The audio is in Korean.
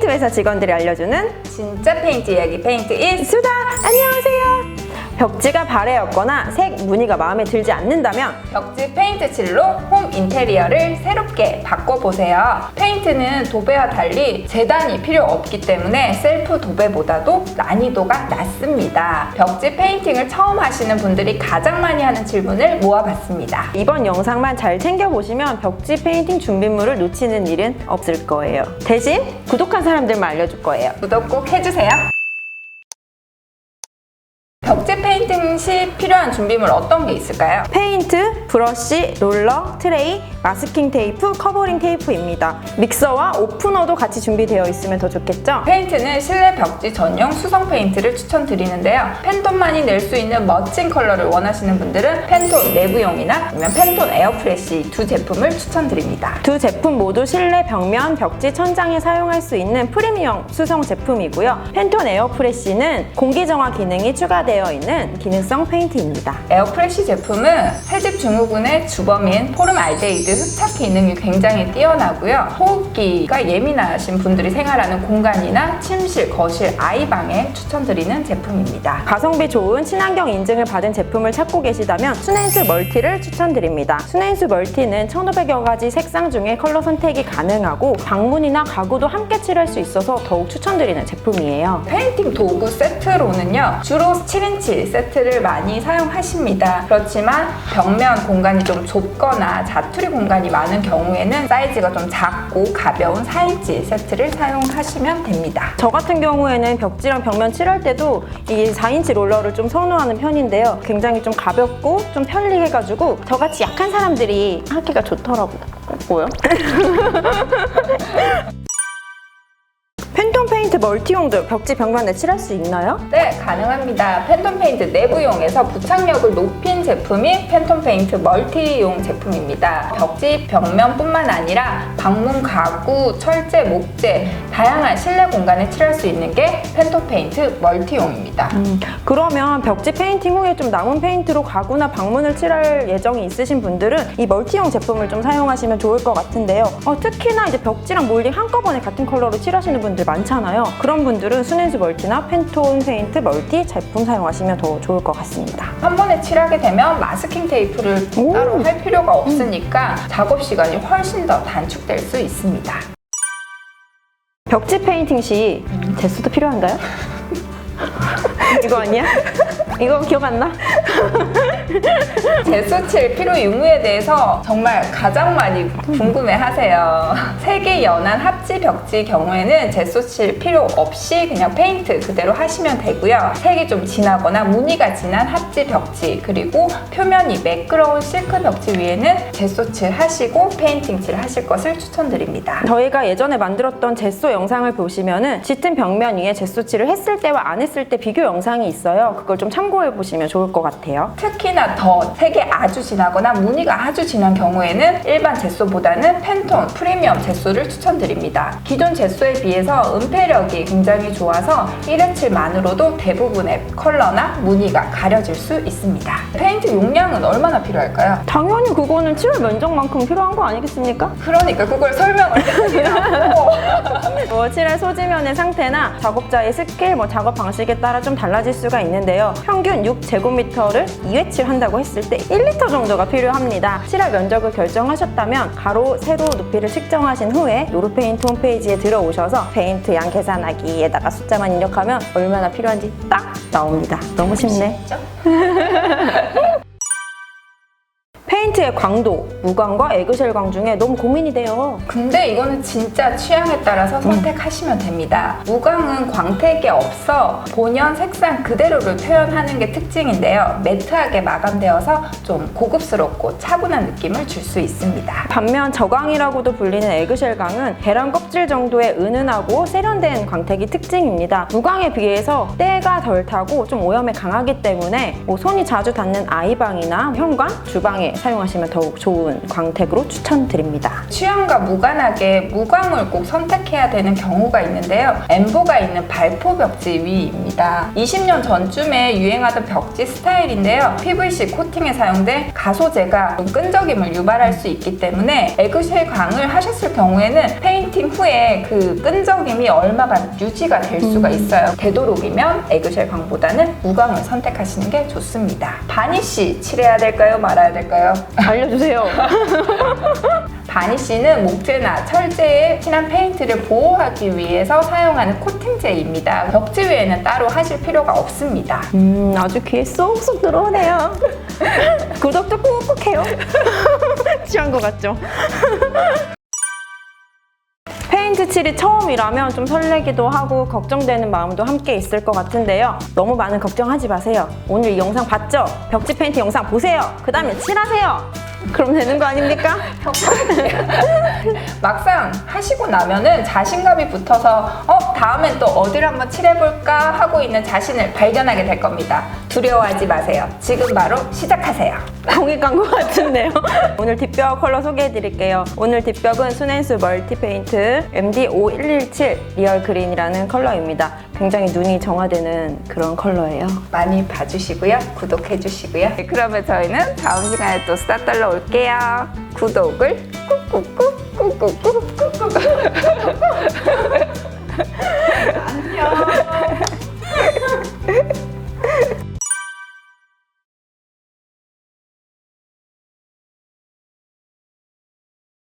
페인트 회사 직원들이 알려주는 진짜 페인트 이야기 페인트 인 수다! 안녕하세요! 벽지가 바래였거나 색 무늬가 마음에 들지 않는다면 벽지 페인트 칠로 홈 인테리어를 새롭게 바꿔보세요. 페인트는 도배와 달리 재단이 필요 없기 때문에 셀프 도배보다도 난이도가 낮습니다. 벽지 페인팅을 처음 하시는 분들이 가장 많이 하는 질문을 모아봤습니다. 이번 영상만 잘 챙겨보시면 벽지 페인팅 준비물을 놓치는 일은 없을 거예요. 대신 구독한 사람들만 알려줄 거예요. 구독 꼭 해주세요. 벽지 페인팅 시 필요한 준비물 어떤 게 있을까요? 페인트, 브러쉬, 롤러, 트레이, 마스킹 테이프, 커버링 테이프입니다. 믹서와 오프너도 같이 준비되어 있으면 더 좋겠죠? 페인트는 실내 벽지 전용 수성 페인트를 추천드리는데요. 펜톤만이 낼 수 있는 멋진 컬러를 원하시는 분들은 펜톤 내부용이나 아니면 펜톤 에어프레쉬 두 제품을 추천드립니다. 두 제품 모두 실내 벽면, 벽지, 천장에 사용할 수 있는 프리미엄 수성 제품이고요. 펜톤 에어프레쉬는 공기 정화 기능이 추가되어 있는 기능성 페인트입니다. 에어프레쉬 제품은 새집 증후군의 주범인 포름알데히드 흡착 기능이 굉장히 뛰어나고요. 호흡기가 예민하신 분들이 생활하는 공간이나 침실, 거실, 아이방에 추천드리는 제품입니다. 가성비 좋은 친환경 인증을 받은 제품을 찾고 계시다면 순앤수 멀티를 추천드립니다. 순앤수 멀티는 1,500여 가지 색상 중에 컬러 선택이 가능하고 방문이나 가구도 함께 칠할 수 있어서 더욱 추천드리는 제품이에요. 페인팅 도구 세트로는요, 주로 7인치 세트를 많이 사용하십니다. 그렇지만 벽면 공간이 좀 좁거나 자투리 공간이 많은 경우에는 사이즈가 좀 작고 가벼운 4인치 세트를 사용하시면 됩니다. 저 같은 경우에는 벽지랑 벽면 칠할 때도 이 4인치 롤러를 좀 선호하는 편인데요. 굉장히 좀 가볍고 좀 편리해가지고 저같이 약한 사람들이 하기가 좋더라고요. 뭐요? 펜톤 페인트 멀티용도 벽지 벽면에 칠할 수 있나요? 네, 가능합니다. 펜톤 페인트 내부용에서 부착력을 높인 제품이 펜톤 페인트 멀티용 제품입니다. 벽지 벽면뿐만 아니라 방문 가구, 철제, 목재 다양한 실내 공간에 칠할 수 있는 게 펜톤 페인트 멀티용입니다. 그러면 벽지 페인팅 후에 좀 남은 페인트로 가구나 방문을 칠할 예정이 있으신 분들은 이 멀티용 제품을 좀 사용하시면 좋을 것 같은데요. 특히나 이제 벽지랑 몰딩 한꺼번에 같은 컬러로 칠하시는 분들 많잖아요. 그런 분들은 순앤수 멀티나 펜톤 페인트 멀티 제품 사용하시면 더 좋을 것 같습니다. 한 번에 칠하게 되면 마스킹 테이프를 따로 할 필요가 없으니까 작업 시간이 훨씬 더 단축될 수 있습니다. 벽지 페인팅 시 제수도 필요한가요? 이거 아니야? 이거 기억 안 나? 제수칠 필요 유무에 대해서 정말 가장 많이 궁금해하세요. 색이 연한 합지 벽지 경우에는 제수칠 필요 없이 그냥 페인트 그대로 하시면 되고요. 색이 좀 진하거나 무늬가 진한 합지 벽지 그리고 표면이 매끄러운 실크 벽지 위에는 제수칠 하시고 페인팅 칠 하실 것을 추천드립니다. 저희가 예전에 만들었던 제소 영상을 보시면은 짙은 벽면 위에 제소칠을 했을 때와 안 했을 때 비교 영상이 있어요. 그걸 좀 참고해 보시면 좋을 것 같아요. 특히나 더 색이 아주 진하거나 무늬가 아주 진한 경우에는 일반 제소보다는 펜톤 프리미엄 제소를 추천드립니다. 기존 제소에 비해서 은폐력이 굉장히 좋아서 1회 칠만으로도 대부분의 컬러나 무늬가 가려질 수 있습니다. 페인트 용량은 얼마나 필요할까요? 당연히 그거는 칠할 면적만큼 필요한 거 아니겠습니까? 그러니까 그걸 설명을 해드리라고. 칠할 소지면의 상태나 작업자의 스킬, 작업 방식에 따라 좀 달라질 수가 있는데요. 평균 6제곱미터를 2회 칠한다고 했을 때 1리터 정도가 필요합니다. 칠할 면적을 결정하셨다면 가로, 세로 높이를 측정하신 후에 노루페인트 홈페이지에 들어오셔서 페인트 양 계산하기에다가 숫자만 입력하면 얼마나 필요한지 딱 나옵니다. 너무 쉽네. 페인트의 광도, 무광과 에그쉘 광 중에 너무 고민이 돼요. 근데 이거는 진짜 취향에 따라서 선택하시면 됩니다. 무광은 광택이 없어 본연 색상 그대로를 표현하는 게 특징인데요. 매트하게 마감되어서 좀 고급스럽고 차분한 느낌을 줄 수 있습니다. 반면 저광이라고도 불리는 에그쉘 광은 계란 껍질 정도의 은은하고 세련된 광택이 특징입니다. 무광에 비해서 때가 덜 타고 좀 오염에 강하기 때문에 손이 자주 닿는 아이방이나 현관, 주방에 사용하시면 사용하시면 더욱 좋은 광택으로 추천드립니다. 취향과 무관하게 무광을 꼭 선택해야 되는 경우가 있는데요. 엠보가 있는 발포 벽지 위입니다. 20년 전쯤에 유행하던 벽지 스타일인데요. PVC 코팅에 사용된 가소제가 끈적임을 유발할 수 있기 때문에 에그쉘 광을 하셨을 경우에는 페인팅 후에 그 끈적임이 얼마간 유지가 될 수가 있어요. 되도록이면 에그쉘 광보다는 무광을 선택하시는 게 좋습니다. 바니쉬 칠해야 될까요? 말아야 될까요? 알려주세요. 바니쉬는 목재나 철제에 진한 페인트를 보호하기 위해서 사용하는 코팅제입니다. 벽지 위에는 따로 하실 필요가 없습니다. 아주 귀에 쏙쏙 들어오네요. 구독도 꾹꾹 해요. 취한 것 같죠? 페인트 칠이 처음이라면 좀 설레기도 하고 걱정되는 마음도 함께 있을 것 같은데요. 너무 많은 걱정하지 마세요. 오늘 이 영상 봤죠? 벽지 페인트 영상 보세요. 그 다음에 칠하세요. 그럼 되는 거 아닙니까? 막상 하시고 나면은 자신감이 붙어서 다음엔 또 어디를 한번 칠해볼까 하고 있는 자신을 발견하게 될 겁니다. 두려워하지 마세요. 지금 바로 시작하세요. 공익 광고 같은데요. 오늘 뒷벽 컬러 소개해드릴게요. 오늘 뒷벽은 순앤수 멀티 페인트 MD5117 리얼 그린이라는 컬러입니다. 굉장히 눈이 정화되는 그런 컬러예요. 많이 봐주시고요. 구독해주시고요. 네, 그러면 저희는 다음 시간에 또 수다 떨러 올게요. 구독을 꾹꾹꾹 꾹꾹꾹 안녕.